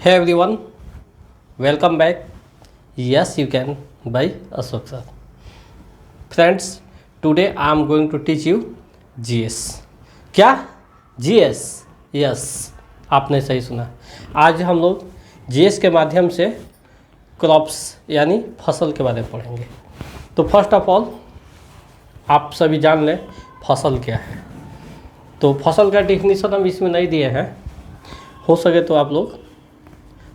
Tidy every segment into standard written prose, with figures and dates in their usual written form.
Hey everyone, welcome back. Yes, you can by Ashok sir. Friends, today I am going to teach you GS. क्या? GS. Yes, आपने सही सुना. आज हम लोग GS के माध्यम से क्रॉप्स यानी फसल के बारे में पढ़ेंगे. तो फर्स्ट ऑफ ऑल आप सभी जान लें फसल क्या है. तो फसल का डेफिनेशन हम इसमें नहीं दिए हैं. हो सके तो आप लोग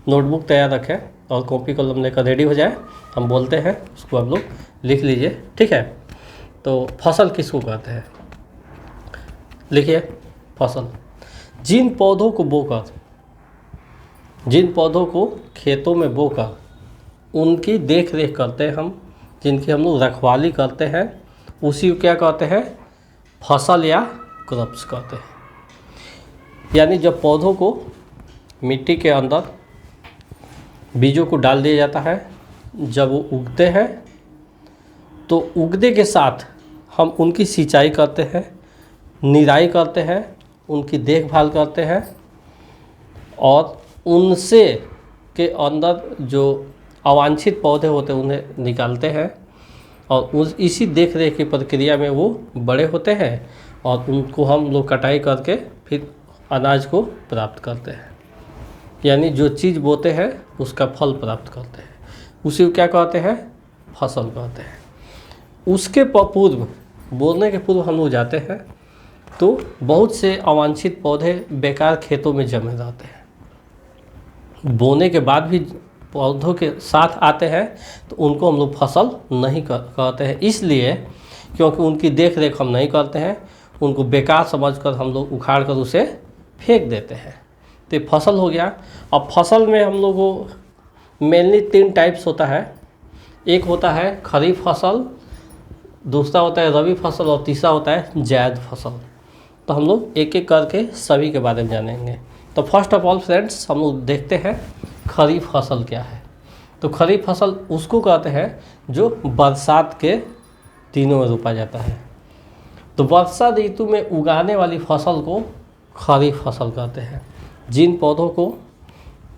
नोटबुक तैयार रखें और कॉपी कलम लेकर रेडी हो जाए. हम बोलते हैं उसको आप लोग लिख लीजिए, ठीक है. तो फसल किसको कहते हैं, लिखिए. फसल जिन पौधों को बोकर, जिन पौधों को खेतों में बोकर उनकी देख रेख करते हैं हम, जिनकी हम लोग रखवाली करते हैं, उसी को क्या कहते हैं, फसल या क्रॉप्स कहते हैं. यानी जब पौधों को मिट्टी के अंदर बीजों को डाल दिया जाता है, जब वो उगते हैं तो उगने के साथ हम उनकी सिंचाई करते हैं, निराई करते हैं, उनकी देखभाल करते हैं और उनसे के अंदर जो अवांछित पौधे होते हैं उन्हें निकालते हैं और इसी देख रेख की प्रक्रिया में वो बड़े होते हैं और उनको हम लोग कटाई करके फिर अनाज को प्राप्त करते हैं. यानी जो चीज़ बोते हैं उसका फल प्राप्त करते हैं, उसी को क्या कहते हैं, फसल कहते हैं. उसके पूर्व, बोने के पूर्व हम लोग जाते हैं तो बहुत से अवांछित पौधे बेकार खेतों में जमे रहते हैं. बोने के बाद भी पौधों के साथ आते हैं तो उनको हम लोग फसल नहीं कहते हैं, इसलिए क्योंकि उनकी देख रेख हम नहीं करते हैं. उनको बेकार समझकर हम लोग उखाड़ कर उसे फेंक देते हैं. तो ये फसल हो गया. अब फसल में हम लोग को मेनली 3 टाइप्स होता है. एक होता है खरीफ फसल, दूसरा होता है रबी फसल और तीसरा होता है जायद फसल. तो हम लोग एक एक करके सभी के बारे में जानेंगे. तो फर्स्ट ऑफ ऑल फ्रेंड्स, हम लोग देखते हैं खरीफ फसल क्या है. तो खरीफ फसल उसको कहते हैं जो बरसात के दिनों में रोपा जाता है. तो वर्षा ऋतु में उगाने वाली फसल को खरीफ फसल कहते हैं. जिन पौधों को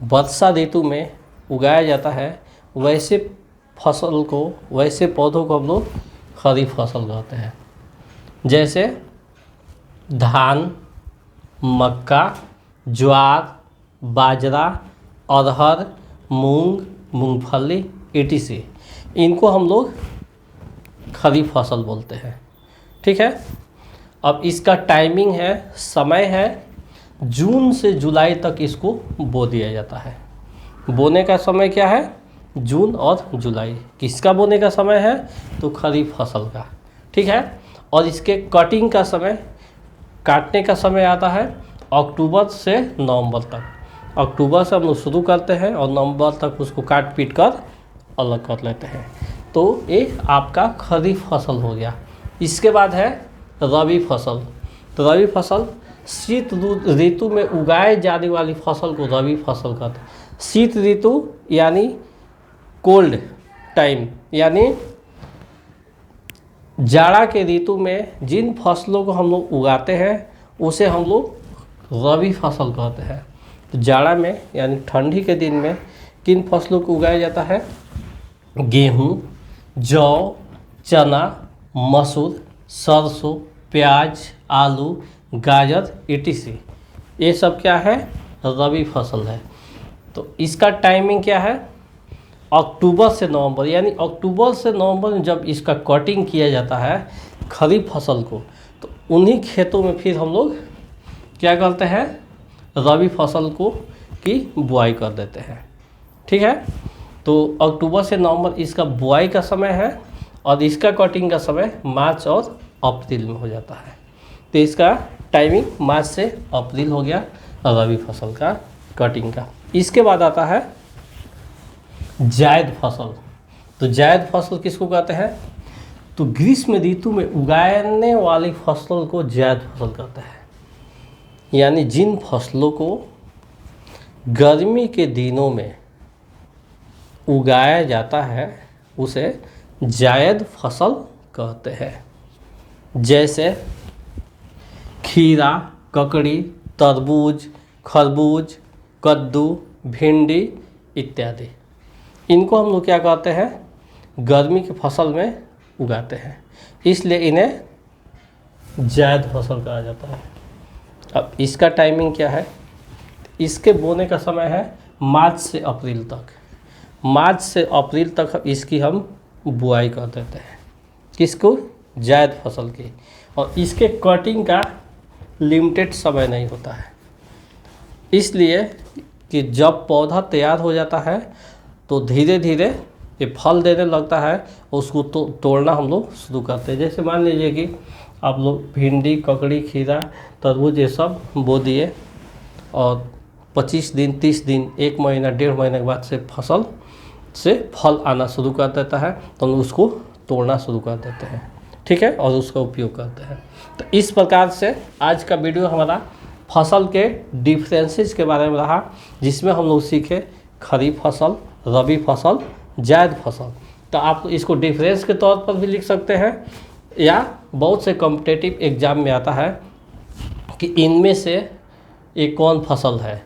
वर्षा ऋतु में उगाया जाता है वैसे फसल को, वैसे पौधों को हम लोग खरीफ फसल कहते हैं. जैसे धान, मक्का, ज्वार, बाजरा, अरहर, मूंग, मूंगफली etc. इनको हम लोग खरीफ फसल बोलते हैं, ठीक है. अब इसका टाइमिंग है, समय है, जून से जुलाई तक इसको बो दिया जाता है. बोने का समय क्या है, जून और जुलाई. किसका बोने का समय है, तो खरीफ फसल का, ठीक है. और इसके कटिंग का समय, काटने का समय आता है अक्टूबर से नवंबर तक. अक्टूबर से हम लोग शुरू करते हैं और नवंबर तक उसको काट पीट कर अलग कर लेते हैं. तो ये आपका खरीफ फसल हो गया. इसके बाद है रबी फसल. तो रबी फसल शीत ऋतु में उगाए जाने वाली फसल को रबी फसल कहते हैं. शीत ऋतु यानी कोल्ड टाइम, यानी जाड़ा के ऋतु में जिन फसलों को हम लोग उगाते हैं उसे हम लोग रबी फसल कहते हैं. तो जाड़ा में यानी ठंडी के दिन में किन फसलों को उगाया जाता है, गेहूँ, जौ, चना, मसूर, सरसों, प्याज, आलू, गाजर etc. ये सब क्या है, रबी फसल है. तो इसका टाइमिंग क्या है, अक्टूबर से नवंबर. यानी अक्टूबर से नवंबर में जब इसका कटिंग किया जाता है खरीफ फसल को, तो उन्हीं खेतों में फिर हम लोग क्या करते हैं, रबी फसल को की बुआई कर देते हैं, ठीक है. तो अक्टूबर से नवंबर इसका बुआई का समय है और इसका कटिंग का समय मार्च और अप्रैल में हो जाता है. तो इसका टाइमिंग मार्च से अप्रैल हो गया रबी फसल का कटिंग का. इसके बाद आता है जायद फसल. तो जायद फसल किसको कहते हैं, तो ग्रीष्म ऋतु में उगाने वाली फसल को जायद फसल कहते हैं. यानी जिन फसलों को गर्मी के दिनों में उगाया जाता है उसे जायद फसल कहते हैं. जैसे खीरा, ककड़ी, तरबूज, खरबूज, कद्दू, भिंडी इत्यादि, इनको हम लोग क्या कहते हैं, गर्मी की फसल में उगाते हैं, इसलिए इन्हें जायद फसल कहा जाता है। अब इसका टाइमिंग क्या है, इसके बोने का समय है मार्च से अप्रैल तक। मार्च से अप्रैल तक इसकी हम बुआई कर देते हैं, किसको, जायद फसल की। और इसके कटिंग का लिमिटेड समय नहीं होता है, इसलिए कि जब पौधा तैयार हो जाता है तो धीरे धीरे ये फल देने लगता है, उसको तोड़ना हम लोग शुरू करते हैं। जैसे मान लीजिए कि आप लोग भिंडी, ककड़ी, खीरा, तरबूज ये सब बो दिए और 25 दिन, 30 दिन, 1 महीना, 1.5 महीने के बाद से फसल से फल आना शुरू कर देता है, तो हम उसको तोड़ना शुरू कर देते हैं, ठीक है, और उसका उपयोग करते हैं। तो इस प्रकार से आज का वीडियो हमारा फसल के डिफरेंसेस के बारे में रहा, जिसमें हम लोग सीखे खरीफ फसल, रबी फसल, जायद फसल। तो आप इसको डिफरेंस के तौर पर भी लिख सकते हैं, या बहुत से कॉम्पिटिटिव एग्ज़ाम में आता है कि इनमें से एक कौन फसल है,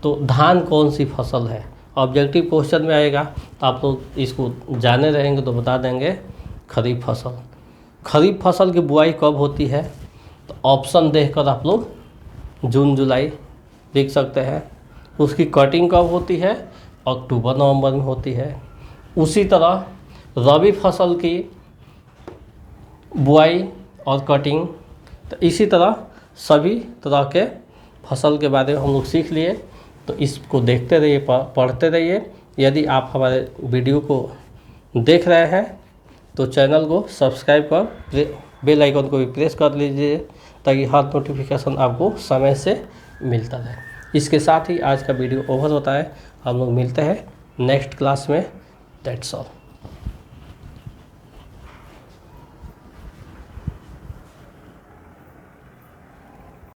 तो धान कौन सी फसल है, ऑब्जेक्टिव क्वेश्चन में आएगा। तो आप लोग इसको जाने रहेंगे तो बता देंगे खरीफ फसल। खरीफ फसल की बुआई कब होती है, तो ऑप्शन देखकर आप लोग जून जुलाई लिख सकते हैं। उसकी कटिंग कब होती है, अक्टूबर नवंबर में होती है। उसी तरह रबी फसल की बुआई और कटिंग, तो इसी तरह सभी तरह के फसल के बारे में हम लोग सीख लिए। तो इसको देखते रहिए, पढ़ते रहिए। यदि आप हमारे वीडियो को देख रहे हैं तो चैनल को सब्सक्राइब कर बेल आइकन को भी प्रेस कर लीजिए, ताकि हर नोटिफिकेशन आपको समय से मिलता रहे। इसके साथ ही आज का वीडियो ओवर होता है। हम लोग मिलते हैं नेक्स्ट क्लास में। That's all.